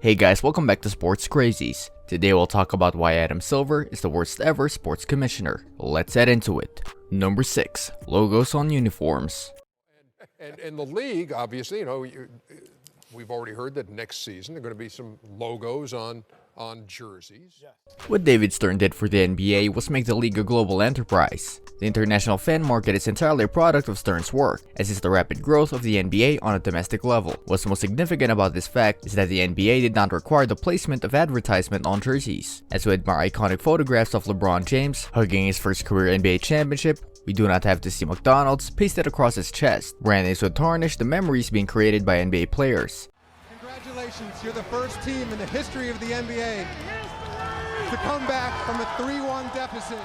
Hey guys, welcome back to Sports Crazies. Today we'll talk about why Adam Silver is the worst ever sports commissioner. Let's head into it. Number 6. Logos on uniforms. And the league, obviously, we've already heard that next season there are going to be some logos on jerseys. What David Stern did for the NBA was make the league a global enterprise. The international fan market is entirely a product of Stern's work, as is the rapid growth of the NBA on a domestic level. What's most significant about this fact is that the NBA did not require the placement of advertisement on jerseys. As we admire iconic photographs of LeBron James hugging his first career NBA championship, we do not have to see McDonald's pasted across his chest. Brandings would tarnish the memories being created by NBA players. Congratulations, you're the first team in the history of the NBA to come back from a 3-1 deficit.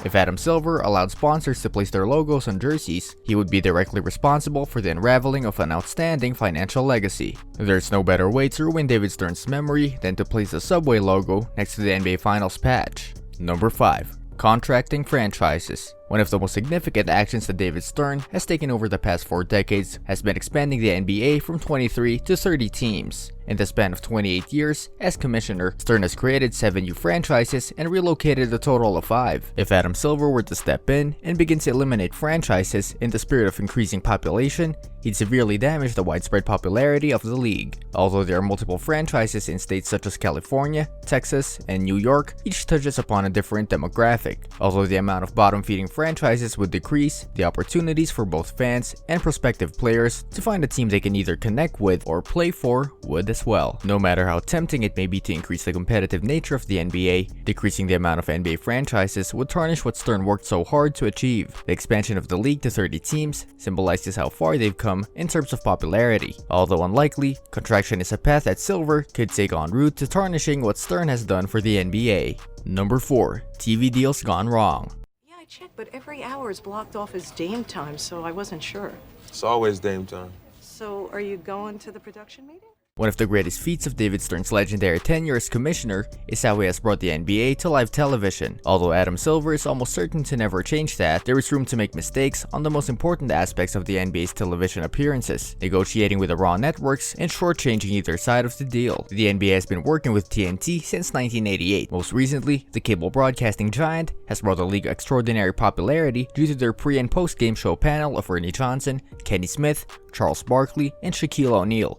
If Adam Silver allowed sponsors to place their logos on jerseys, he would be directly responsible for the unraveling of an outstanding financial legacy. There's no better way to ruin David Stern's memory than to place the Subway logo next to the NBA Finals patch. Number 5. Contracting franchises. One of the most significant actions that David Stern has taken over the past 4 decades has been expanding the NBA from 23 to 30 teams. In the span of 28 years, as commissioner, Stern has created 7 new franchises and relocated a total of 5. If Adam Silver were to step in and begin to eliminate franchises in the spirit of increasing population, he'd severely damage the widespread popularity of the league. Although there are multiple franchises in states such as California, Texas, and New York, each touches upon a different demographic. Although the amount of bottom-feeding franchises would decrease, the opportunities for both fans and prospective players to find a team they can either connect with or play for would as well. No matter how tempting it may be to increase the competitive nature of the NBA, decreasing the amount of NBA franchises would tarnish what Stern worked so hard to achieve. The expansion of the league to 30 teams symbolizes how far they've come in terms of popularity. Although unlikely, contraction is a path that Silver could take en route to tarnishing what Stern has done for the NBA. Number 4. TV deals gone wrong. Yeah, I checked, but every hour is blocked off as Dame time, so I wasn't sure. It's always Dame time. So are you going to the production meeting? One of the greatest feats of David Stern's legendary tenure as commissioner is how he has brought the NBA to live television. Although Adam Silver is almost certain to never change that, there is room to make mistakes on the most important aspects of the NBA's television appearances, negotiating with the raw networks and shortchanging either side of the deal. The NBA has been working with TNT since 1988. Most recently, the cable broadcasting giant has brought the league extraordinary popularity due to their pre- and post-game show panel of Ernie Johnson, Kenny Smith, Charles Barkley, and Shaquille O'Neal.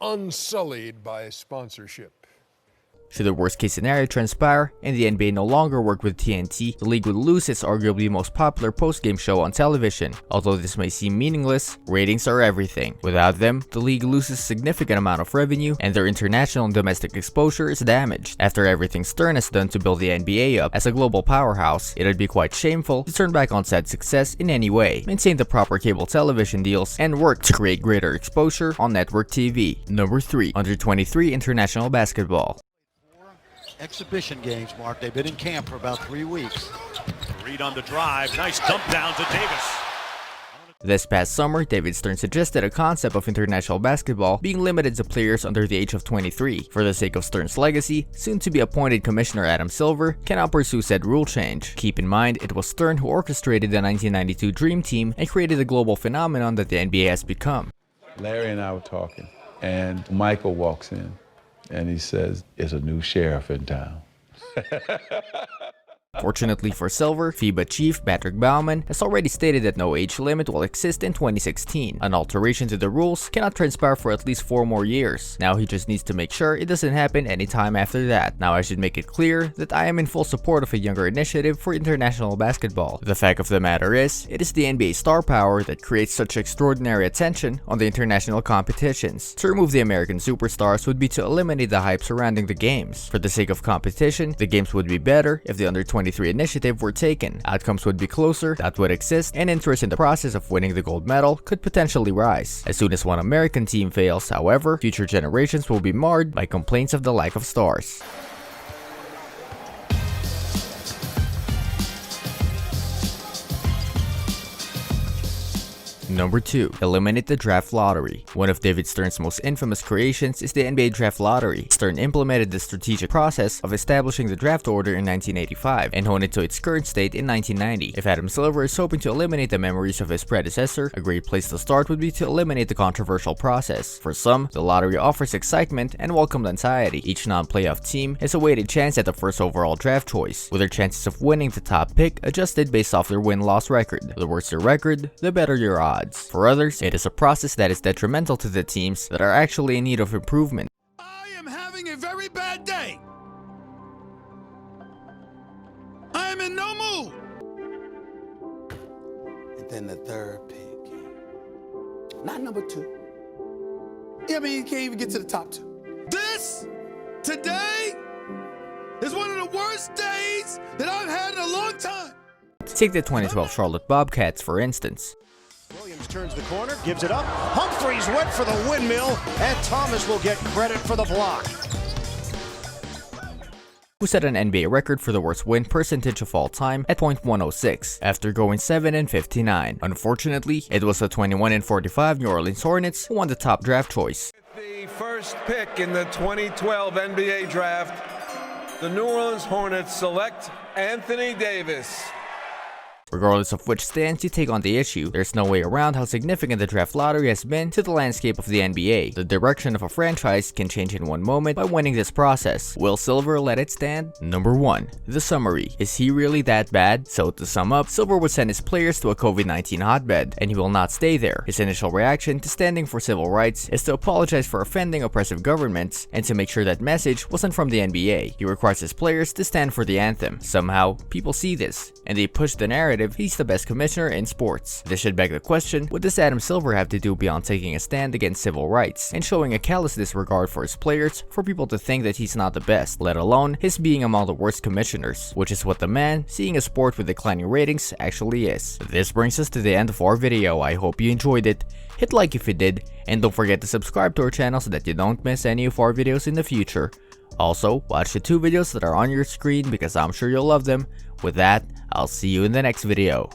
Unsullied by sponsorship. Should the worst case scenario transpire and the NBA no longer work with TNT, the league would lose its arguably most popular post-game show on television. Although this may seem meaningless, ratings are everything. Without them, the league loses a significant amount of revenue and their international and domestic exposure is damaged. After everything Stern has done to build the NBA up as a global powerhouse, it would be quite shameful to turn back on said success in any way, maintain the proper cable television deals, and work to create greater exposure on network TV. Number 3. Under 23 international basketball. Exhibition games, Mark. They've been in camp for about 3 weeks. Reed on the drive. Nice dump down to Davis. This past summer, David Stern suggested a concept of international basketball being limited to players under the age of 23. For the sake of Stern's legacy, soon-to-be appointed Commissioner Adam Silver cannot pursue said rule change. Keep in mind, it was Stern who orchestrated the 1992 Dream Team and created the global phenomenon that the NBA has become. Larry and I were talking, and Michael walks in. And he says, "It's a new sheriff in town." Fortunately for Silver, FIBA chief Patrick Baumann has already stated that no age limit will exist in 2016. An alteration to the rules cannot transpire for at least 4 more years. Now he just needs to make sure it doesn't happen anytime after that. Now I should make it clear that I am in full support of a younger initiative for international basketball. The fact of the matter is, it is the NBA star power that creates such extraordinary attention on the international competitions. To remove the American superstars would be to eliminate the hype surrounding the games. For the sake of competition, the games would be better if the under 23 initiative were taken. Outcomes would be closer, that would exist, and interest in the process of winning the gold medal could potentially rise. As soon as one American team fails, however, future generations will be marred by complaints of the lack of stars. Number 2. Eliminate the draft lottery. One of David Stern's most infamous creations is the NBA draft lottery. Stern implemented the strategic process of establishing the draft order in 1985 and honed it to its current state in 1990. If Adam Silver is hoping to eliminate the memories of his predecessor, a great place to start would be to eliminate the controversial process. For some, the lottery offers excitement and welcomed anxiety. Each non-playoff team has a weighted chance at the first overall draft choice, with their chances of winning the top pick adjusted based off their win-loss record. The worse your record, the better your odds. For others, it is a process that is detrimental to the teams that are actually in need of improvement. I am having a very bad day. I am in no mood. And then the third pick. Not number 2. Yeah, I mean, you can't even get to the top 2. Today is one of the worst days that I've had in a long time. Take the 2012 Charlotte Bobcats, for instance. Williams turns the corner, gives it up. Humphreys went for the windmill, and Thomas will get credit for the block. Who set an NBA record for the worst win percentage of all time at .106 after going 7-59. Unfortunately, it was the 21-45 New Orleans Hornets who won the top draft choice. The first pick in the 2012 NBA draft, the New Orleans Hornets select Anthony Davis. Regardless of which stance you take on the issue, there's no way around how significant the draft lottery has been to the landscape of the NBA. The direction of a franchise can change in one moment by winning this process. Will Silver let it stand? Number 1. The summary. Is he really that bad? So to sum up, Silver would send his players to a COVID-19 hotbed, and he will not stay there. His initial reaction to standing for civil rights is to apologize for offending oppressive governments, and to make sure that message wasn't from the NBA. He requires his players to stand for the anthem. Somehow, people see this, and they push the narrative he's the best commissioner in sports. This should beg the question, what does Adam Silver have to do beyond taking a stand against civil rights and showing a callous disregard for his players for people to think that he's not the best, let alone his being among the worst commissioners, which is what the man, seeing a sport with declining ratings, actually is. This brings us to the end of our video. I hope you enjoyed it. Hit like if you did, and don't forget to subscribe to our channel so that you don't miss any of our videos in the future. Also, watch the 2 videos that are on your screen because I'm sure you'll love them. With that, I'll see you in the next video.